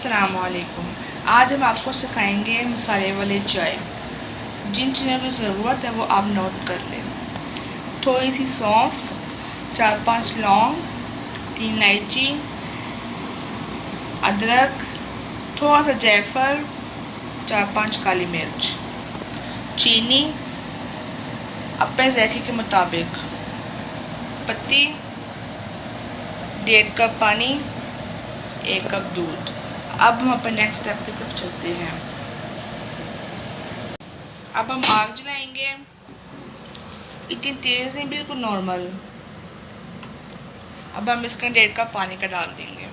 अस्सलामुअलैकुम। आज हम आपको सिखाएंगे मसाले वाली चाय। जिन चीज़ों की ज़रूरत है वो आप नोट कर लें। थोड़ी सी सौंफ, 4-5 लौंग, 3 इलायची, अदरक, थोड़ा सा जायफल, 4-5 काली मिर्च, चीनी अपने ज़ायके के मुताबिक, पत्ती, 1.5 कप पानी, 1 कप दूध। अब हम अपने नेक्स्ट स्टेप की तरफ चलते हैं। अब हम आग जलाएंगे, इतनी तेज़ नहीं, बिल्कुल नॉर्मल। अब हम इसका 1.5 कप पानी का डाल देंगे।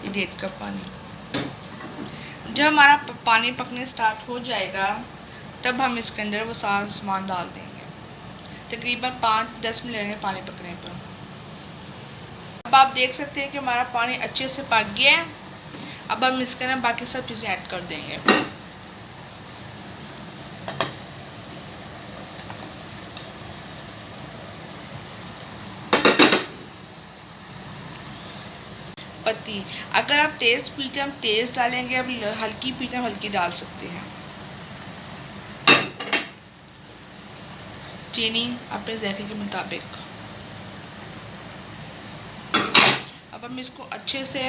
ये 1.5 कप पानी। जब हमारा पानी पकने स्टार्ट हो जाएगा तब हम इसके अंदर वो सारा सामान डाल देंगे। तकरीबन 5-10 मिनट लगेंगे पानी पकने पर। अब आप देख सकते हैं कि हमारा पानी अच्छे से पक गया है। अब हम इसके अंदर बाकी सब चीज़ें ऐड कर देंगे। पत्ती, अगर आप तेज़ पीते हैं हम तेज़ डालेंगे, अब हल्की पीते हैं हल्की डाल सकते हैं। चीनी अपने ज़ायके के मुताबिक। अब हम इसको अच्छे से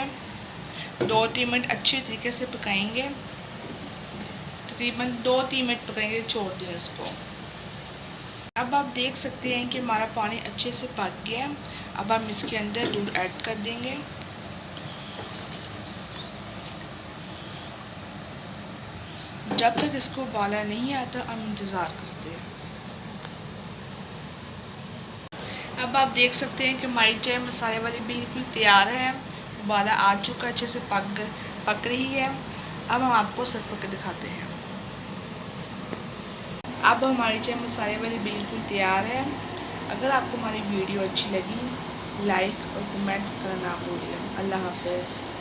2-3 मिनट अच्छे तरीके से पकाएंगे। तकरीबन 2-3 मिनट पकाएंगे, छोड़ दें इसको। अब आप देख सकते हैं कि हमारा पानी अच्छे से पक गया। अब हम इसके अंदर दूध ऐड कर देंगे। जब तक इसको उबाला नहीं आता हम इंतज़ार करते हैं। अब आप देख सकते हैं कि हमारी चाय मसाले वाली बिल्कुल तैयार है। उबाला आ चुका, अच्छे से पक रही है। अब हम आपको सर्व करके दिखाते हैं। अब हमारी चाय मसाले वाली बिल्कुल तैयार है। अगर आपको हमारी वीडियो अच्छी लगी, लाइक और कमेंट करना ना भूलिए। अल्लाह हाफ़िज़।